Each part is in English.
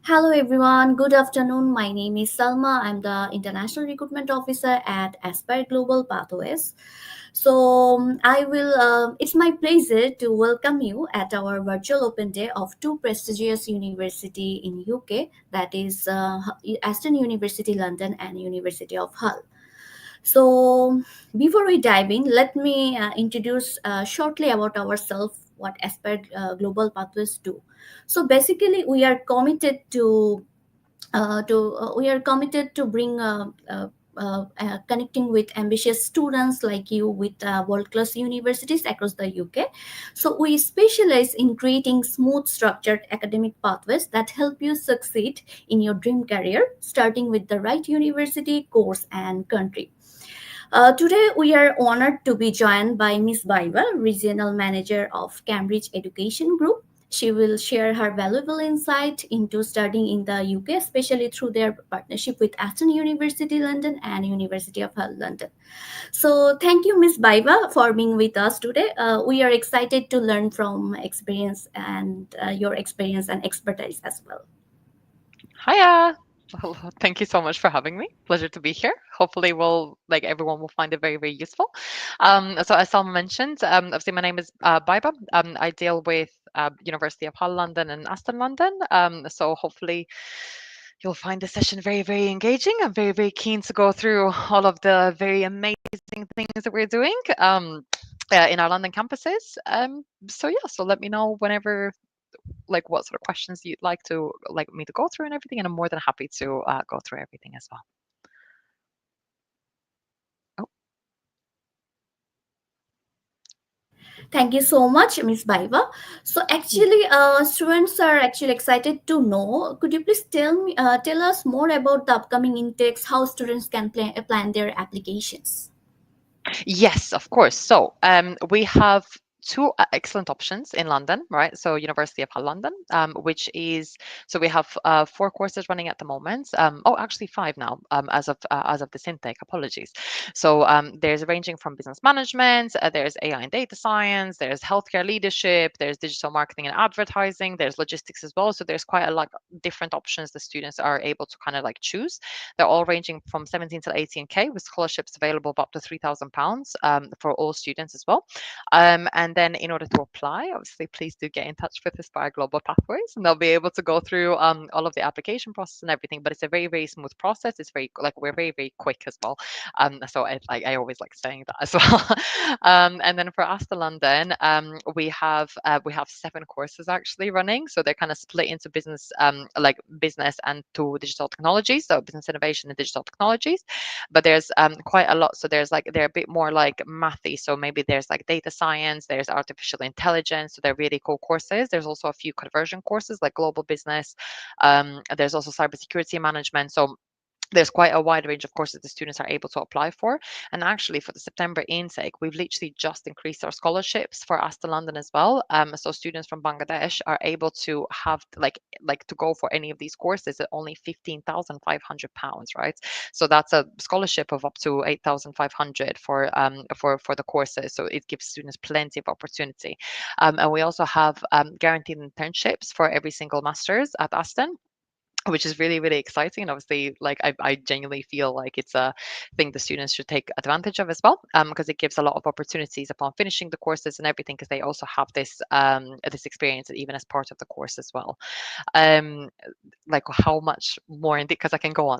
Hello everyone, good afternoon. My name is Salma. I'm the International Recruitment Officer at Aspire Global Pathways. It's my pleasure to welcome you at our virtual open day of two prestigious university in UK, that is Aston University London and University of Hull. So, before we dive in, let me introduce shortly about ourselves, what Aspire Global Pathways do. So, basically, we are committed to bring connecting with ambitious students like you with world-class universities across the UK. So we specialize in creating smooth, structured academic pathways that help you succeed in your dream career, starting with the right university, course, and country. Today, we are honored to be joined by Ms. Baiba, Regional Manager of Cambridge Education Group. She will share her valuable insight into studying in the UK, especially through their partnership with Aston University London and University of Hull London. So, thank you, Ms. Baiba, for being with us today. We are excited to learn from experience and your experience and expertise as well. Hiya. Well, thank you so much for having me. Pleasure to be here. Hopefully, everyone will find it very, very useful. So as Salma mentioned, obviously my name is Baiba. I deal with University of Hull London and Aston London. So hopefully you'll find the session very, very engaging. I'm very, very keen to go through all of the very amazing things that we're doing in our London campuses. So yeah, so let me know whenever like what sort of questions you'd like me to go through and everything, and I'm more than happy to go through everything as well. Oh, Thank you so much, Miss Baiba. So yeah. actually, students are actually excited to know. Could you please tell us more about the upcoming intakes, how students can plan their applications? Yes, of course. So we have two excellent options in London, right? So University of Hull London, which is so we have four courses running at the moment. Oh, actually five now, as of this intake. Apologies. So there's ranging from business management, there's AI and data science, there's healthcare leadership, there's digital marketing and advertising, there's logistics as well. So there's quite a lot of different options the students are able to kind of like choose. They're all ranging from 17 to 18K with scholarships available of up to £3,000 for all students as well. And then in order to apply, obviously, please do get in touch with Aspire Global Pathways and they'll be able to go through all of the application process and everything. But it's a very, very smooth process. It's very, like, we're very, very quick as well. So I always like saying that as well. And then for Asta London, we have seven courses actually running. So they're kind of split into like business and to digital technologies, so business innovation and digital technologies. But there's quite a lot. So they're a bit more like mathy. So maybe there's like data science, there's artificial intelligence. So they're really cool courses. There's also a few conversion courses like global business. There's also cybersecurity management. So there's quite a wide range of courses the students are able to apply for. And actually, for the September intake, we've literally just increased our scholarships for Aston London as well. So students from Bangladesh are able to have like to go for any of these courses at only £15,500, right? So that's a scholarship of up to 8,500 for the courses. So it gives students plenty of opportunity. And we also have guaranteed internships for every single masters at Aston, which is really, really exciting. And obviously, like I genuinely feel like it's a thing the students should take advantage of as well, because it gives a lot of opportunities upon finishing the courses and everything, because they also have this experience even as part of the course as well. Um, like how much more in because I can go on.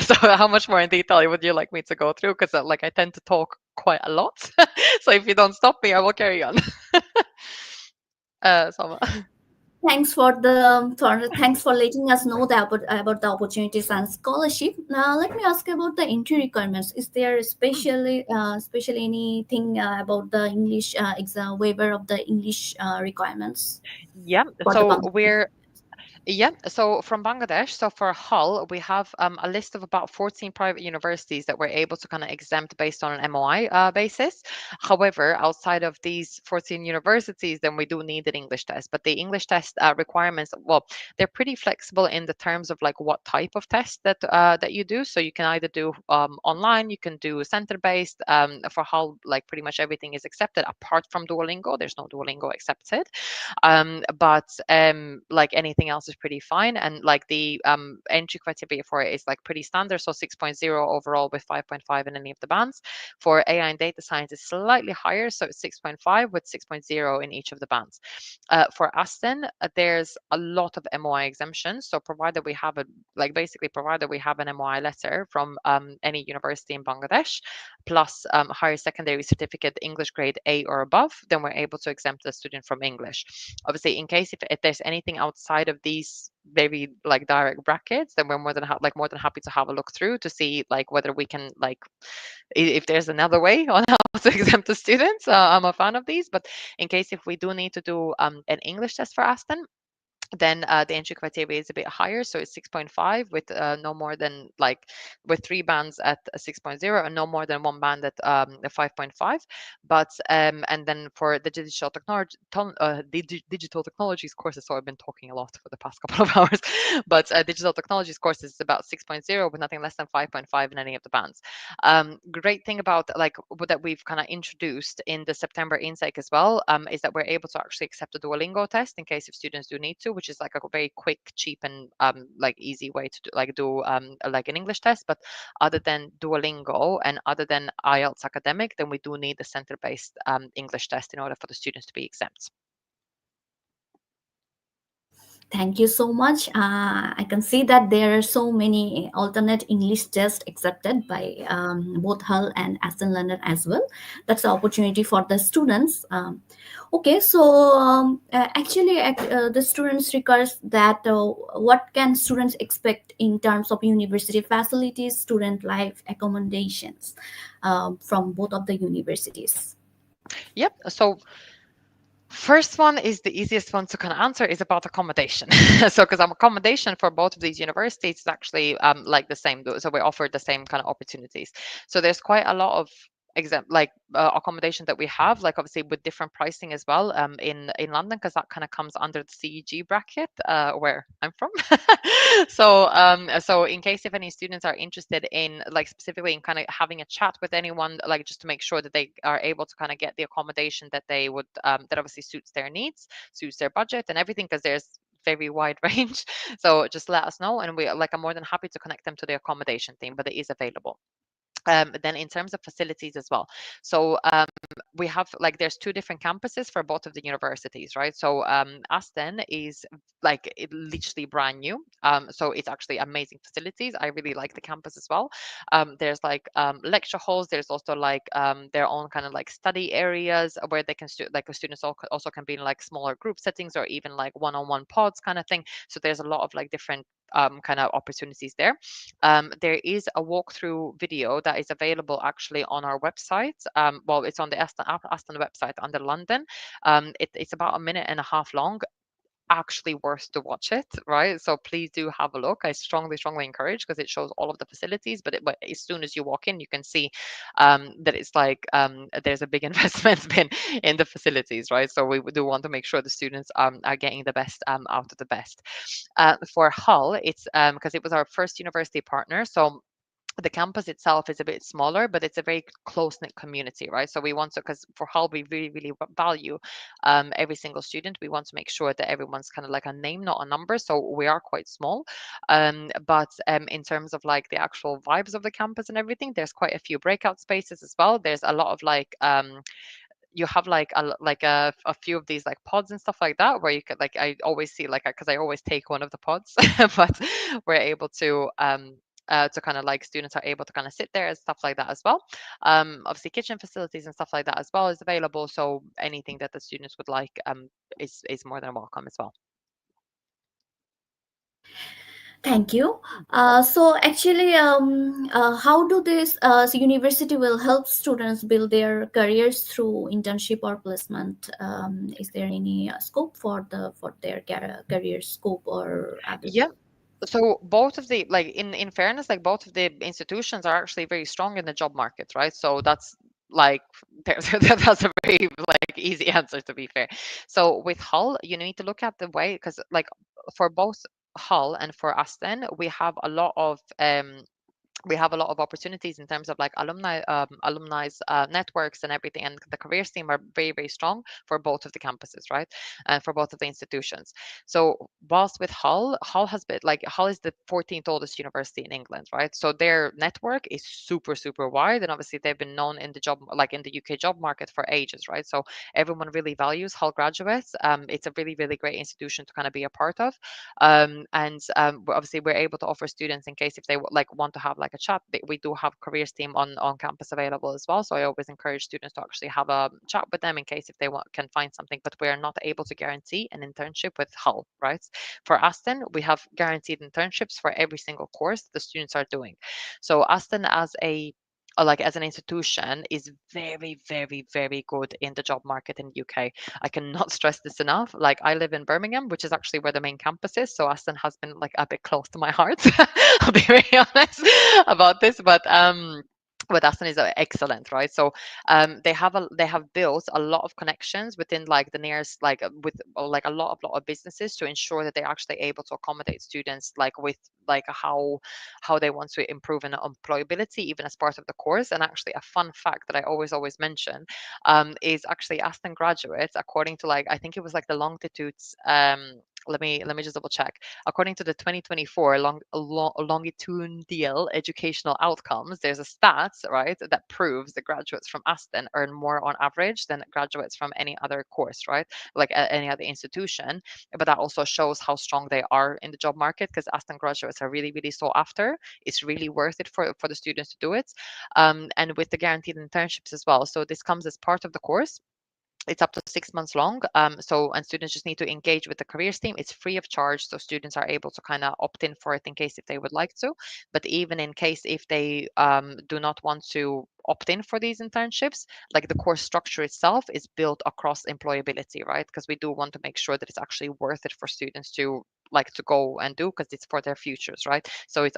So how much more in detail would you like me to go through? Because like I tend to talk quite a lot. So if you don't stop me, I will carry on. So Thanks for letting us know about the opportunities and scholarship. Now, let me ask about the entry requirements. Is there especially anything about the English exam waiver of the English requirements yeah, for the so Bangladesh? we're Yeah, so from Bangladesh, so for Hull, we have a list of about 14 private universities that we're able to kind of exempt based on an MOI basis. However, outside of these 14 universities, then we do need an English test. But the English test requirements, well, they're pretty flexible in the terms of like what type of test that you do. So you can either do online, you can do center-based. For Hull, like pretty much everything is accepted apart from Duolingo. There's no Duolingo accepted. But like anything else is is pretty fine. And like the entry criteria for it is like pretty standard. So 6.0 overall with 5.5 in any of the bands. For AI and data science is slightly higher. So it's 6.5 with 6.0 in each of the bands. For Aston, there's a lot of MOI exemptions. So provided we have a, like basically provided we have an MOI letter from any university in Bangladesh, plus higher secondary certificate English grade A or above, then we're able to exempt the student from English. Obviously, in case if there's anything outside of these very like direct brackets, then we're more than happy to have a look through to see like whether we can like if there's another way on how to exempt the students. I'm a fan of these, but in case if we do need to do an English test for Aston, then the entry criteria is a bit higher, so it's 6.5 with no more than like with three bands at 6.0 and no more than one band at 5.5. But and then for the digital technologies courses, so I've been talking a lot for the past couple of hours, but digital technologies courses is about 6.0 with nothing less than 5.5 in any of the bands. Great thing about like what that we've kind of introduced in the September intake as well, is that we're able to actually accept a Duolingo test in case if students do need to, which is like a very quick, cheap, and like easy way to do like an English test. But other than Duolingo and other than IELTS academic, then we do need the center-based English test in order for the students to be exempt. Thank you so much. I can see that there are so many alternate English tests accepted by both Hull and Aston London as well. That's an opportunity for the students. Okay, so actually, the students requires that what can students expect in terms of university facilities, student life accommodations from both of the universities? Yep. So first one is the easiest one to kind of answer is about accommodation. So because accommodation for both of these universities is actually like the same. So we offer the same kind of opportunities. So there's quite a lot of accommodation that we have, like obviously with different pricing as well in London, because that kind of comes under the CEG bracket where I'm from. So in case if any students are interested in like specifically in kind of having a chat with anyone, like just to make sure that they are able to kind of get the accommodation that they would that obviously suits their needs, suits their budget and everything, because there's very wide range. So just let us know and we like I'm more than happy to connect them to the accommodation team, but it is available. Then in terms of facilities as well, so we have like there's two different campuses for both of the universities, right? So Aston is like literally brand new, so it's actually amazing facilities. I really like the campus as well. There's like lecture halls, there's also like their own kind of like study areas where they can like the students also can be in like smaller group settings or even like one-on-one pods kind of thing. So there's a lot of like different kind of opportunities there. There is a walkthrough video that is available actually on our website. Well, it's on the Aston website under London. It's about a minute and a half long, actually worth to watch it, right? So please do have a look. I strongly encourage, because it shows all of the facilities, but as soon as you walk in, you can see that it's like there's a big investment been in the facilities, right? So we do want to make sure the students are getting the best out of the best. For Hull, it's because it was our first university partner, so the campus itself is a bit smaller, but it's a very close knit community, right? So we want to, because for Hull, we really value every single student. We want to make sure that everyone's kind of like a name, not a number. So we are quite small. But in terms of like the actual vibes of the campus and everything, there's quite a few breakout spaces as well. There's a lot of like, you have like a few of these like pods and stuff like that where you could like I always see like because I always take one of the pods, but we're able to kind of like students are able to kind of sit there and stuff like that as well. Obviously, kitchen facilities and stuff like that as well is available. So anything that the students would like is more than welcome as well. Thank you. So actually, how do this university will help students build their careers through internship or placement? Is there any scope for their career scope or other? Yeah. So both of the like in fairness, like both of the institutions are actually very strong in the job market, right? So that's like that's a very like easy answer, to be fair. So with Hull, you need to look at the way, because like for both Hull and for Aston, we have a lot of we have a lot of opportunities in terms of like alumni's networks and everything, and the careers team are very, very strong for both of the campuses, right, and for both of the institutions. So whilst with Hull has been like, Hull is the 14th oldest university in England, right, so their network is super, super wide, and obviously they've been known in the job, like in the UK job market for ages, right, so everyone really values Hull graduates. It's a really, really great institution to kind of be a part of. And obviously we're able to offer students, in case if they like want to have like a chat, we do have careers team on campus available as well, so I always encourage students to actually have a chat with them in case if they can find something, but we're not able to guarantee an internship with Hull, right. For Aston, we have guaranteed internships for every single course the students are doing. So Aston as a like as an institution is very, very, very good in the job market in the UK. I cannot stress this enough. Like, I live in Birmingham, which is actually where the main campus is. So Aston has been like a bit close to my heart. I'll be very honest about this, but Aston is excellent, right? So they have built a lot of connections within like the nearest like with like a lot of businesses to ensure that they're actually able to accommodate students like with like how they want to improve in employability even as part of the course. And actually, a fun fact that I always mention is actually Aston graduates, according to like I think it was like the longitudes. Let me just double check. According to the 2024 longitudinal educational outcomes, there's a stats, right, that proves that graduates from Aston earn more on average than graduates from any other course, right, like any other institution. But that also shows how strong they are in the job market, because Aston graduates are really, really sought after. It's really worth it for the students to do it, and with the guaranteed internships as well. So this comes as part of the course. It's up to 6 months long. And students just need to engage with the careers team. It's free of charge, so students are able to kind of opt in for it in case if they would like to. But even in case if they do not want to opt in for these internships, like the course structure itself is built across employability, right? Because we do want to make sure that it's actually worth it for students to like to go and do, because it's for their futures, right? So it's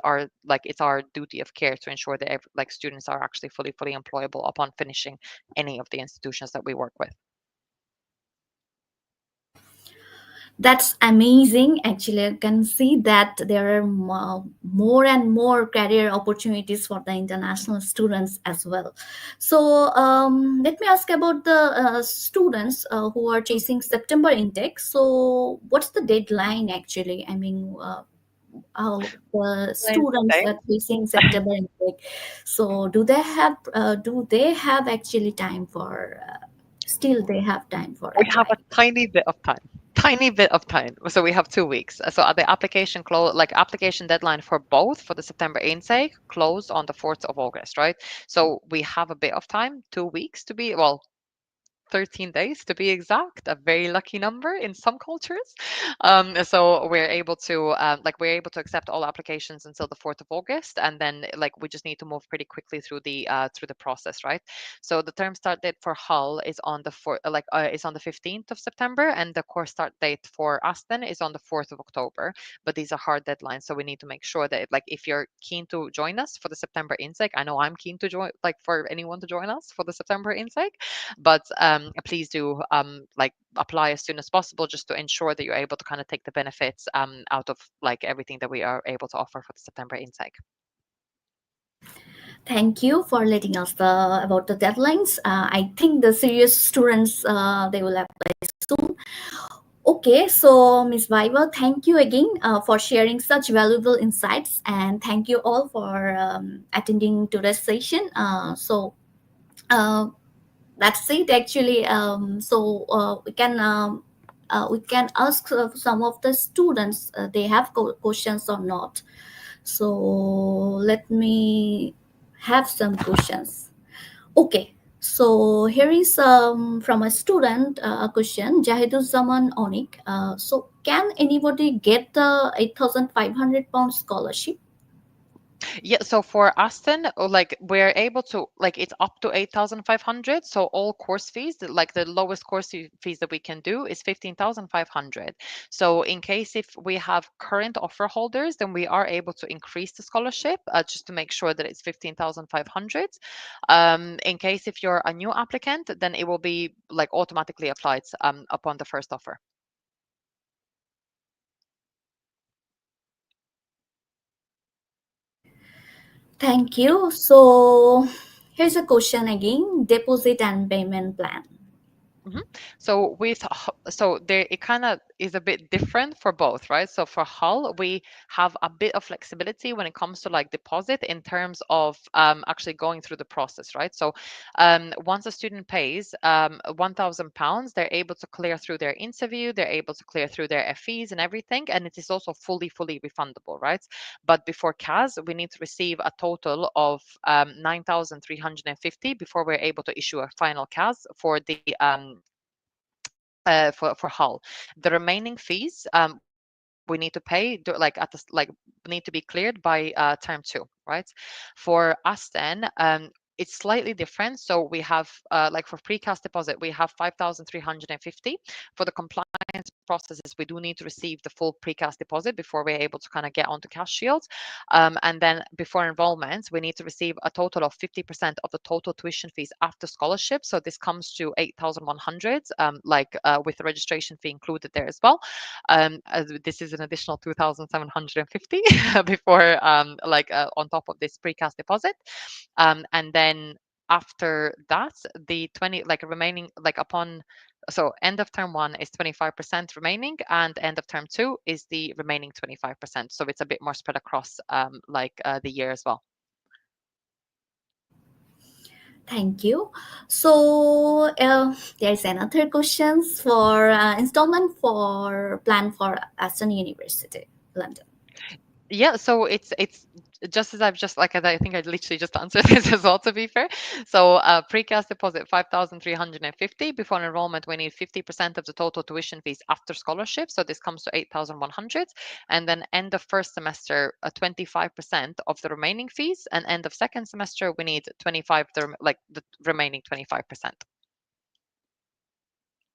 our duty of care to ensure that like students are actually fully employable upon finishing any of the institutions that we work with. That's amazing. Actually, I can see that there are more and more career opportunities for the international students as well. So, let me ask about the students who are chasing September intake. So, what's the deadline actually? I mean, how the students Okay. are facing September intake. So, do they have actually time for? Still, they have time for We have a applying. tiny bit of time. Tiny bit of time. So we have 2 weeks. So the application deadline for both for the September intake closed on the 4th of August, right? So we have a bit of time, 2 weeks to be, well, 13 days to be exact, a very lucky number in some cultures. So we're able to accept all applications until the 4th of August, and then like we just need to move pretty quickly through the process, right? So the term start date for Hull is on is on the 15th of September, and the course start date for Aston is on the 4th of October. But these are hard deadlines, so we need to make sure that like if you're keen to join us for the September intake, I know I'm keen to join, like for anyone to join us for the September intake, but please do like apply as soon as possible, just to ensure that you're able to kind of take the benefits out of like everything that we are able to offer for the September intake. Thank you for letting us about the deadlines. I think the serious students they will apply soon. Okay, so Ms. Baiba, thank you again for sharing such valuable insights, and thank you all for attending today's session. Uh, that's it actually. We can ask some of the students they have questions or not. So let me have some questions. Okay, so here is from a student a question, Jahiduzzaman Onik. So can anybody get the 8,500 pound scholarship? Yeah, so for Aston, like we're able to like it's up to 8,500. So all course fees, like the lowest course fees that we can do is 15,500. So in case if we have current offer holders, then we are able to increase the scholarship just to make sure that it's 15,500. In case if you're a new applicant, then it will be like automatically applied upon the first offer. Thank you. So here's a question again: deposit and payment plan. Mhm. So so there it kind of is a bit different for both, right? So for Hull, we have a bit of flexibility when it comes to like deposit in terms of actually going through the process, right? So once a student pays £1,000, they're able to clear through their interview, they're able to clear through their fees and everything, and it is also fully refundable, right? But before CAS, we need to receive a total of 9,350 before we're able to issue a final CAS for the for Hull. The remaining fees we need to pay like at the need to be cleared by term two, right? For Aston, it's slightly different. So we have like for precast deposit, we have 5,350. For the compliance processes, we do need to receive the full precast deposit before we're able to kind of get onto cash shields. And then before enrollment, we need to receive a total of 50% of the total tuition fees after scholarship. So this comes to 8,100, with the registration fee included there as well. This is an additional 2,750 before on top of this precast deposit. And then after that, the 20 like remaining like upon so end of term one is 25% remaining, and end of term two is the remaining 25%. So it's a bit more spread across the year as well. Thank you. So there's another questions for installment for plan for Aston University, London. Yeah, so it's just as I've just like I think I literally just answered this as well, to be fair. So precast deposit 5,350. Before enrollment, we need 50% of the total tuition fees after scholarship. So this comes to 8,100. And then end of first semester, 25% of the remaining fees, and end of second semester, we need 25 the remaining 25%.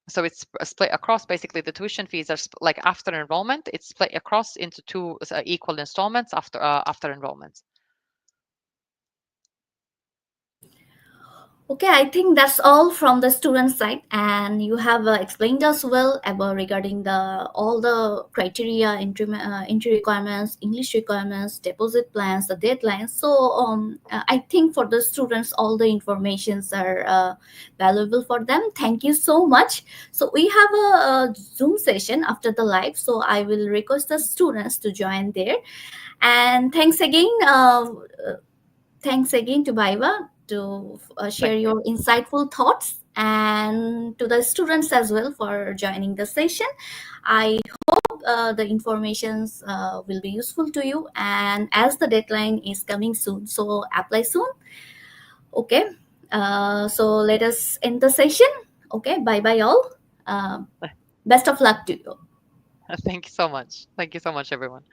So it's split across. Basically the tuition fees are like after enrollment, it's split across into two equal installments after enrollment. Okay, I think that's all from the student side, and you have explained us well about regarding the all the criteria, entry requirements, English requirements, deposit plans, the deadlines. So I think for the students, all the informations are valuable for them. Thank you so much. So we have a Zoom session after the live, so I will request the students to join there. And thanks again to Baiba to share Thank you. your insightful thoughts, and to the students as well for joining the session. I hope the informations will be useful to you. And as the deadline is coming soon, so apply soon. Okay. So let us end the session. Okay. Bye bye, all. Uh, Best of luck to you. Thank you so much. Thank you so much, everyone.